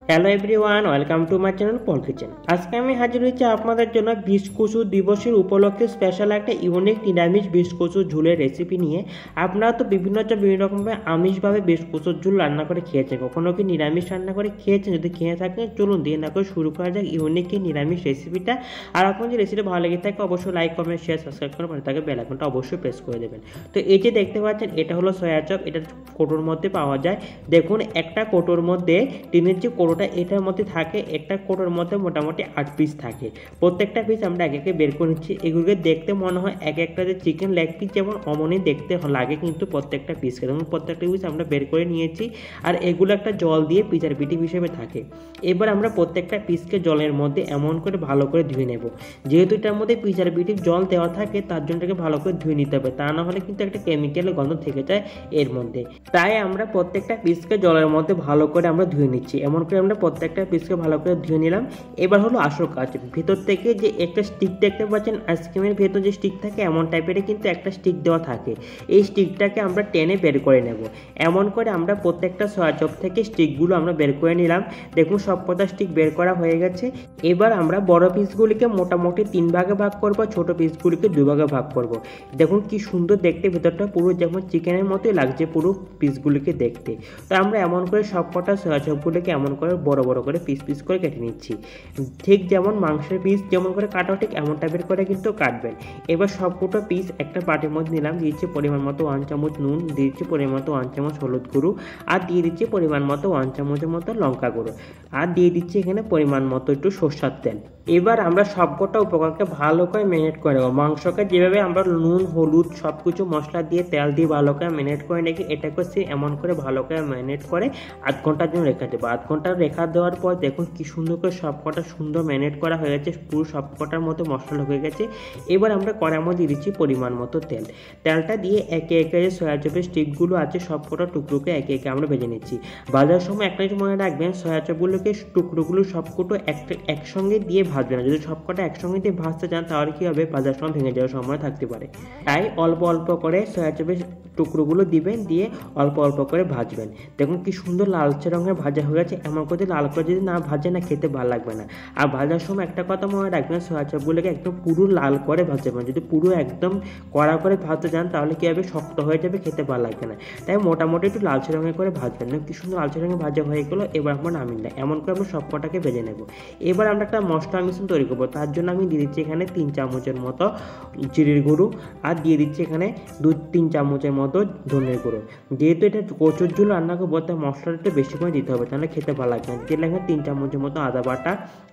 Hello everyone, welcome to my channel Paul kitchen. আজকে আমি হাজির হয়েছি আপনাদের জন্য বিষ কচু দিবসের উপলক্ষে স্পেশাল একটা ইউনিক নিরামিষ বিষ কচুর ঝোলের রেসিপি নিয়ে। আপনারা তো বিভিন্ন রকমভাবে আমিষভাবে বিষ কচুর ঝোল রান্না করে খেয়েছেন, কখনো কি নিরামিষ রান্না করে খেয়েছেন? যদি খেয়ে থাকেন চলুন দিয়ে না করে শুরু করা যাক ইউনিক এই নিরামিষ রেসিপিটা। আর আপনার যে রেসিপিটা ভালো লেগে থাকে অবশ্যই লাইক কমেন্ট শেয়ার সাবস্ক্রাইব করে পাশে থাকা বেল আইকনটা অবশ্যই প্রেস করে দেবেন। তো এই যে দেখতে পাচ্ছেন এটা হলো সয়া চপ, এটা কোটোর মধ্যে পাওয়া যায়। দেখুন একটা কোটোর মধ্যে টিনের যে কোটোটা এটার মধ্যে থাকে, একটা কোটোর মধ্যে মোটামুটি 8 পিস থাকে। প্রত্যেকটা পিস আমরা এক একে বের করে নিচ্ছি। এগুলোকে দেখতে মনে হয় এক একটা যে চিকেন লেগ পিস যেমন অমনই দেখতে লাগে, কিন্তু প্রত্যেকটা পিসকে যেমন প্রত্যেকটা পিস আমরা বের করে নিয়েছি। আর এগুলো একটা জল দিয়ে প্রিজারভেটিভ হিসেবে থাকে। এবার আমরা প্রত্যেকটা পিসকে জলের মধ্যে এমন করে ভালো করে ধুয়ে নেব। যেহেতু এটার মধ্যে প্রিজারভেটিভ জল দেওয়া থাকে তার জন্য এটাকে ভালো করে ধুয়ে নিতে হবে, তা না হলে কিন্তু একটা কেমিক্যালের গন্ধ থেকে যায় এর মধ্যে। তাই আমরা প্রত্যেকটা পিসকে জলের মধ্যে ভালো করে আমরা ধুয়ে নিচ্ছি। এমন করে আমরা প্রত্যেকটা পিসকে ভালো করে ধুয়ে নিলাম। এবার হলো আসল কাজ, ভেতর থেকে যে একটা স্টিক দেখতে পাচ্ছেন আইসক্রিমের ভেতর যে স্টিক থাকে এমন টাইপের কিন্তু একটা স্টিক দেওয়া থাকে। এই স্টিকটাকে আমরা টেনে বের করে নেব। এমন করে আমরা প্রত্যেকটা সয়া চপ থেকে স্টিকগুলো আমরা বের করে নিলাম। দেখুন সবকটা স্টিক বের করা হয়ে গেছে। এবার আমরা বড় পিসগুলিকে মোটামুটি 3 ভাগে ভাগ করব, ছোট পিসগুলিকে 2 ভাগে ভাগ করব। দেখুন কি সুন্দর দেখতে, ভেতরটা পুরো যেমন চিকেনের মতোই লাগছে পুরো পিসগুলিকে দেখতে। তো আমরা এমন করে সবকটা সয়া চপগুলিকে এমন করে বড় বড় করে পিস পিস করে কেটে নিচ্ছি। ঠিক যেমন মাংসের পিস যেমন করে কাটা ঠিক এমন টাইপের করে কিন্তু কাটবেন। এবার সবকটা পিস একটা বাটির মধ্যে নিলাম, দিয়েছি পরিমাণ মতো 1 চামচ নুন, দিয়েছি পরিমাণ মতো 1 চামচ হলুদ গুঁড়ো, আর দিয়ে দিচ্ছি পরিমাণ মতো 1 চামচের মতো লঙ্কা গুঁড়ো, আর দিয়ে দিচ্ছি এখানে পরিমাণ মতো একটু সরষের তেল। এবার আমরা সবকটা উপকরণকে ভালো করে ম্যারিনেট করে নেব। মাংসকে যেভাবে আমরা নুন হলুদ সব কিছু মশলা দিয়ে তেল দিয়ে ভালো করে ম্যারিনেট করে রেখে এটাকে সে এমন করে ভালো করে ম্যারিনেট করে 8 ঘন্টার জন্য রেখে দেবো। 8 ঘন্টা রেখা দেওয়ার পর দেখুন কি সুন্দর করে সবকটা সুন্দর ম্যারিনেট করা হয়ে গেছে, পুরো সবকটার মতো মশলা হয়ে গেছে। এবার আমরা কড়াইয়ের মধ্যে দিচ্ছি পরিমাণ মতো তেল। তেলটা দিয়ে একে একে যে সয়া চপের স্টিকগুলো আছে সবকটা টুকরোকে একে একে আমরা ভেজে নিচ্ছি। ভাজার সময় একটা কিছু মনে রাখবেন, সয়া চপগুলোকে টুকরোগুলো সবকটা একসঙ্গে দিয়ে ভাজবে না। যদি সবকটা একসঙ্গে দিয়ে ভাজতে চান তাহলে কি হবে, ভাজার সময় ভেঙে যাওয়ার সম্ভাবনা থাকতে পারে। তাই অল্প অল্প করে সয়া চপের টুকরোগুলো দিবেন, দিয়ে অল্প অল্প করে ভাজবেন। দেখুন কি সুন্দর লালচে রঙের ভাজা হয়ে গেছে। এমন করে লাল করে যদি না ভাজে না খেতে ভালো লাগবে না। আর ভাজার সময় একটা কথা মনে রাখবেন, সয়া চপগুলোকে একদম পুরো লাল করে ভাজবেন। যদি পুরো একদম কড়া করে ভাজতে চান তাহলে কি হবে, শক্ত হয়ে যাবে, খেতে ভালো লাগবে না। তাই মোটামুটি একটু লালচে রঙের করে ভাজবেন। কি সুন্দর লালচে রঙের ভাজা হয়ে গেলো। এবার আমরা নামিয়ে নেব। এমন করে আমরা সবকটাকে ভেজে নেব। এবার আমরা একটা মশলা মিশ্রণ তৈরি করবো। তার জন্য আমি দিয়ে দিচ্ছি এখানে 3 চামচের মতো জিরের গুঁড়ো, আর দিয়ে দিচ্ছি এখানে 2-3 চামচের মতো ধনের গুঁড়ো। যেহেতু এটা কচুর ঝোল রান্না করবো তাই মশলাটা একটু বেশি করে দিতে হবে, তাহলে খেতে ভালো লাগবে না। দিয়ে এখানে 3 চামচের মতো আদা বাটা,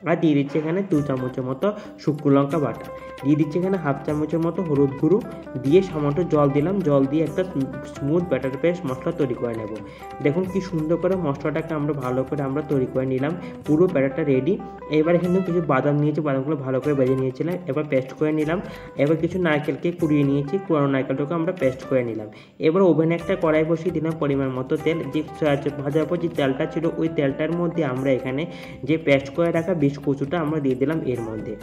আর দিয়ে দিচ্ছি এখানে 2 চামচের মতো শুকনো লঙ্কা বাটা, দিয়ে দিচ্ছি এখানে 1/2 চামচের মতো হলুদ গুঁড়ো, দিয়ে সামান্য জল দিলাম। জল দিয়ে একটা স্মুথ ব্যাটার পেস্ট মশলা তৈরি করে নেব। দেখুন কি সুন্দর করে মশলাটাকে আমরা ভালো করে আমরা তৈরি করে নিলাম, পুরো ব্যাটারটা রেডি। এবার এখানে কিছু বাদাম নিয়েছি, বাদামগুলো ভালো করে ভেজে নিয়েছিলাম, এবার পেস্ট করে নিলাম। এবার কিছু নারকেলকে কুড়িয়ে নিয়েছি, কুড়ানো নারকেলটাকে আমরা পেস্ট করে নিলাম। এবার ওভেনে একটা কড়াই বসিয়ে দিলাম, পরিমাণ মতো তেল। যে ভাজার পর যে তেলটা ছিল ওই তেলটার মধ্যে আমরা এখানে যে পেস্ট করে রাখা বিষ কচুটা আমরা দিয়ে দিলাম এর মধ্যে।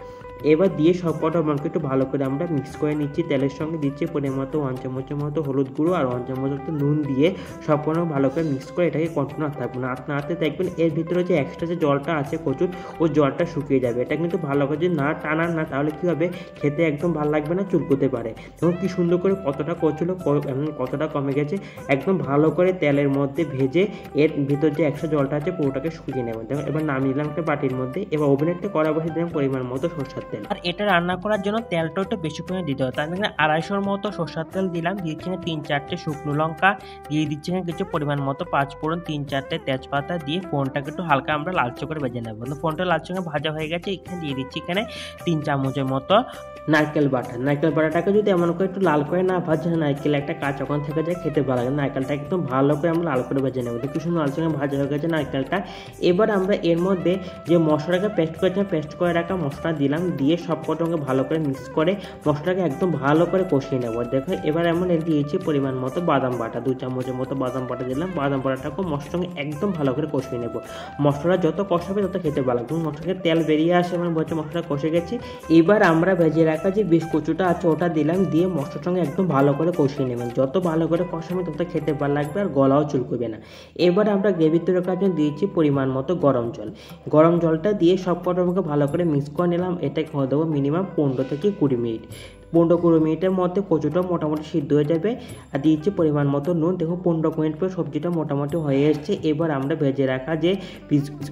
এবার দিয়ে সবকটা আমাকে একটু ভালো করে আমরা মিক্স করে নিচ্ছি। তেলের সঙ্গে দিচ্ছি পরিমাণ মতো 1 চামচের মতো হলুদ গুঁড়ো আর 1 চামচ মতো নুন দিয়ে সবকটা ভালো করে মিক্স করে এটাকে কন্টিনিউ থাকবে না। নাড়তে দেখবেন এর ভিতরে যে এক্সট্রা যে জলটা আছে কচুর ওই জলটা শুকিয়ে যাবে। এটা কিন্তু ভালো করে যদি না টানান না তাহলে কী হবে, খেতে একদম ভালো লাগবে না, চুলকোতে পারে। এবং কি সুন্দর করে কতটা কচুলো কতটা কমে গেছে, একদম ভালো করে তেলের মধ্যে ভেজে এর ভিতর যে এক্সট্রা জলটা আছে পুরোটাকে শুকিয়ে নেবেন। দেখুন এবার নামিয়ে নিলাম একটা বাটির মধ্যে। এবার ওভেনে একটা কড়াই বসিয়ে দিলাম, পরিমাণ মতো সরষের তেল। আর এটা রান্না করার জন্য তেলটা একটু বেশি করে দিতে হবে। তার এখানে 250 মতো সরষের তেল দিলাম, দিচ্ছি 3-4টে শুকনো লঙ্কা, দিয়ে দিচ্ছি কিছু পরিমাণ মতো 5 ফোড়ন, 3-4টে তেজপাতা দিয়ে ফোড়নটাকে একটু হালকা আমরা লালচে করে ভেজে নেব। ফোড়নটা লালচে করে ভাজা হয়ে গেছে, এখানে দিয়ে দিচ্ছি এখানে 3 চামচের মতো নারকেল বাটা। নারকেল বাটাটাকে যদি এমন করে একটু লাল করে না ভাজে, নারকেল একটা কাঁচা কোণ থেকে যায়, খেতে ভালো লাগে। নারকেলটা একদম ভালো করে আমরা লাল করে ভেজে নেব। দেখি সুন্দর লাল সঙ্গে ভাজা হয়ে গেছে নারকেলটা। এবার আমরা এর মধ্যে যে মশলাটাকে পেস্ট করেছিলাম, পেস্ট করে রাখা মশলা দিলাম, দিয়ে সব কটাকে ভালো করে মিক্স করে মশলাটাকে একদম ভালো করে কষিয়ে নেব। দেখো এবার এমন দিয়েছি পরিমাণ মতো বাদাম বাটা, 2 চামচের মতো বাদাম বাটা দিলাম। বাদাম বাটাটাকে মশলার সঙ্গে একদম ভালো করে কষিয়ে নেব। মশলাটা যত কষাবে তত খেতে ভালো লাগবে। মশলাকে তেল বেরিয়ে আসে মানে বলছে মশলাটা কষে গেছে। এবার আমরা ভেজে রাখা যে বিষ কচুটা আছে ওটা দিলাম, দিয়ে মশলার সঙ্গে একদম ভালো করে কষিয়ে নেবেন। যত ভালো করে কষাবে তত খেতে ভালো লাগবে আর গলাও চুলকবে না। এবার আমরা গ্রেভি তৈরি করার জন্য দিয়েছি পরিমাণ মতো গরম জল। গরম জলটা দিয়ে সব কটাকে ভালো করে মিক্স করে নিলাম। এটাকে হয়ে দেবো মিনিমাম 15 থেকে 20 মিনিট। 15-20 মিনিটের মধ্যে কচুটা মোটামুটি সিদ্ধ হয়ে যাবে। আর দিয়েছি পরিমাণ মতো নুন। দেখো 15 মিনিট পর সবজিটা মোটামুটি হয়ে এসছে। এবার আমরা ভেজে রাখা যে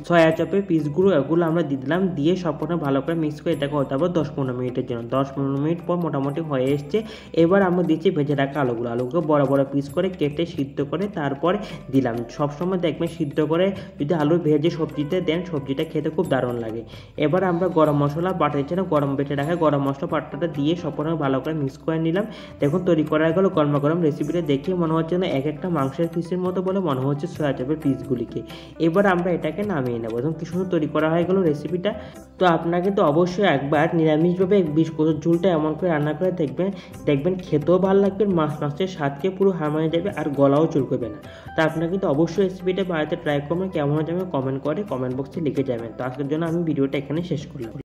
সয়া চপের পিসগুলো এগুলো আমরা দিয়ে দিলাম, দিয়ে সবকটা ভালো করে মিক্স করে এটাকে হতে হবে 10-15 মিনিটের জন্য। 10-15 মিনিট পর মোটামুটি হয়ে এসছে। এবার আমরা দিচ্ছি ভেজে রাখা আলুগুলো বড় বড় পিস করে কেটে সিদ্ধ করে তারপর দিলাম। সবসময় দেখবেন সিদ্ধ করে যদি আলু ভেজে সবজিতে দেন সবজিটা খেতে খুব দারুণ লাগে। এবার আমরা গরম মশলা বাটাচ্ছি না, বেটে রাখা গরম মশলা বাটাটা দিয়ে সবকটা ভালো করে মিক্স করে নিলাম। দেখুন তৈরি করা গেল গরম গরম। রেসিপিটা দেখে মনে হচ্ছে না এক একটা মাংসের পিসের মতো বলে মনে হচ্ছে সয়া চপের পিসগুলিকে। এবার আমরা এটাকে নামিয়ে নেবো। এবং কি সুন্দর তৈরি করা হয়ে গেল রেসিপিটা। তো আপনাকে তো অবশ্যই একবার নিরামিষভাবে বিষ কচুর ঝোলটা এমন করে রান্না করে দেখবেন খেতেও ভালো লাগবে, মাছের স্বাদকে পুরো হারিয়ে যাবে আর গলাও চুলকবে না। তো আপনাকে তো অবশ্যই রেসিপিটা বাড়িতে ট্রাই করবেন। কেমন হচ্ছে কমেন্ট বক্সে লিখে যাবেন। তো আজকের জন্য আমি ভিডিওটা এখানে শেষ করলাম।